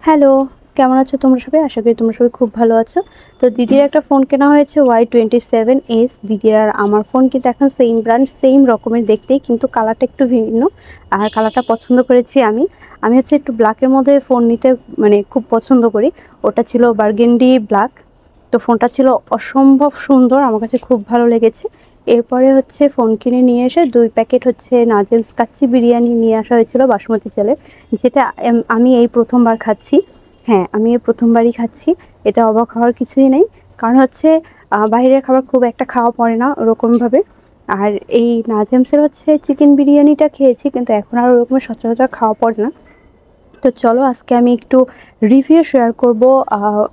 Hello, কেমন আছো তোমরা সবাই? আশা করি তোমরা সবাই খুব ভালো আছো। তো দিদির একটা ফোন কেনা হয়েছে Y27s। দিদির আর আমার ফোন কিন্তু এখন সেম ব্র্যান্ড, সেম রকমের দেখতেই, কিন্তু কালারটা একটু ভিন্ন। আর কালারটা পছন্দ করেছি আমি। আমি হচ্ছে একটু ব্ল্যাকের মধ্যে ফোন নিতে খুব পছন্দ করি। ওটা ছিল বার্গেন্ডি ব্ল্যাক। তো ফোনটা ছিল অসম্ভব সুন্দর, আমার কাছে খুব ভালো লেগেছে। এরপরে হচ্ছে ফোন কিনে নিয়ে এসে 2 প্যাকেট হচ্ছে নাজেমস কাচ্চি বিরিয়ানি নিয়ে আসা হয়েছিল বাসমতি চালের, যেটা আমি এই প্রথমবার খাচ্ছি। হ্যাঁ, আমি এই প্রথমবারই খাচ্ছি। এতে অবাক হওয়ার কিছুই নেই, কারণ হচ্ছে বাইরের খাবার খুব একটা খাওয়া পড়ে না ওরকমভাবে। আর এই নাজেমসের হচ্ছে চিকেন বিরিয়ানিটা খেয়েছি, কিন্তু এখন আর ওরকমের সচরাচর খাওয়া পড়ে না। তো চলো আজকে আমি একটু রিভিউ শেয়ার করব।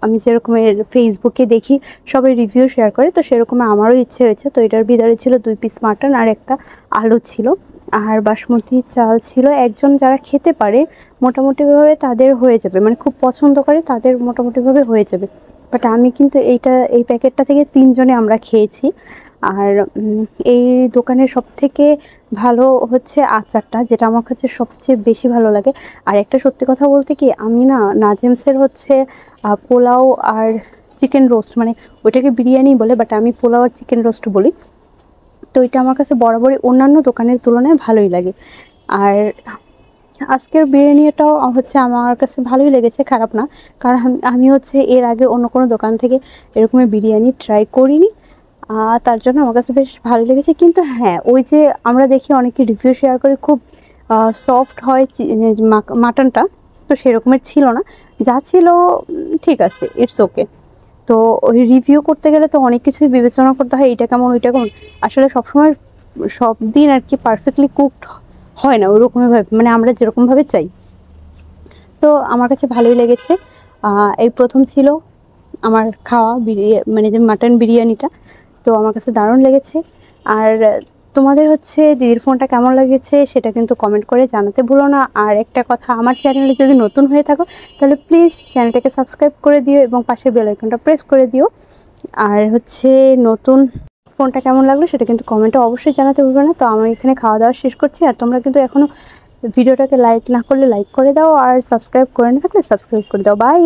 আমি যেরকমের ফেসবুকে দেখি সবাই রিভিউ শেয়ার করে, তো সেরকম আমারও ইচ্ছে হয়েছে। তো এটার ভিতরে ছিল 2 পিস মাটন আর একটা আলু ছিল, আর বাসমতি চাল ছিল। একজন যারা খেতে পারে মোটামুটিভাবে তাদের হয়ে যাবে, খুব পছন্দ করে তাদের মোটামুটিভাবে হয়ে যাবে। বাট আমি কিন্তু এই প্যাকেটটা থেকে 3 জনে আমরা খেয়েছি। আর এই দোকানের সবথেকে ভালো হচ্ছে আচারটা, যেটা আমার কাছে সবচেয়ে বেশি ভালো লাগে। আর একটা সত্যি কথা বলতে কি, আমি না নাজেমসের হচ্ছে পোলাও আর চিকেন রোস্ট, ওইটাকে বিরিয়ানি বলে, বাট আমি পোলাও আর চিকেন রোস্ট বলি। তো এটা আমার কাছে বরাবরই অন্যান্য দোকানের তুলনায় ভালোই লাগে। আর আজকের বিরিয়ানিটাও হচ্ছে আমার কাছে ভালোই লেগেছে, খারাপ না। কারণ আমি হচ্ছে এর আগে অন্য কোনো দোকান থেকে এরকমের বিরিয়ানি ট্রাই করিনি, তার জন্য আমার কাছে বেশ ভালো লেগেছে। কিন্তু হ্যাঁ, ওই যে আমরা দেখি অনেকে রিভিউ শেয়ার করে খুব সফট হয় মাটনটা, তো সেরকমের ছিল না। যা ছিল ঠিক আছে, ইটস ওকে। তো ওই রিভিউ করতে গেলে তো অনেক কিছুই বিবেচনা করতে হয়, এইটা কেমন ওইটা কেমন। আসলে সবসময় সব দিন আর কি পারফেক্টলি কুকড হয় না ওরকমভাবে, আমরা যেরকমভাবে চাই। তো আমার কাছে ভালোই লেগেছে। এই প্রথম ছিল আমার খাওয়া যে মাটন বিরিয়ানিটা। তো আমার কাছে দারুণ লেগেছে। আর তোমাদের হচ্ছে দিদির ফোনটা কেমন লেগেছে সেটা কিন্তু কমেন্ট করে জানাতে ভুলো না। আর একটা কথা, আমার চ্যানেলে যদি নতুন হয়ে থাকো তাহলে প্লিজ চ্যানেলটাকে সাবস্ক্রাইব করে দিও এবং পাশের বেল আইকনটা প্রেস করে দিও। আর হচ্ছে নতুন ফোনটা কেমন লাগলো সেটা কিন্তু কমেন্টে অবশ্যই জানাতে ভুলবে না। তো আমি এখানে খাওয়া দাওয়া শেষ করছি, আর তোমরা কিন্তু এখনও ভিডিওটাকে লাইক না করলে লাইক করে দাও, আর সাবস্ক্রাইব করে না থাকলে সাবস্ক্রাইব করে দাও। বাই।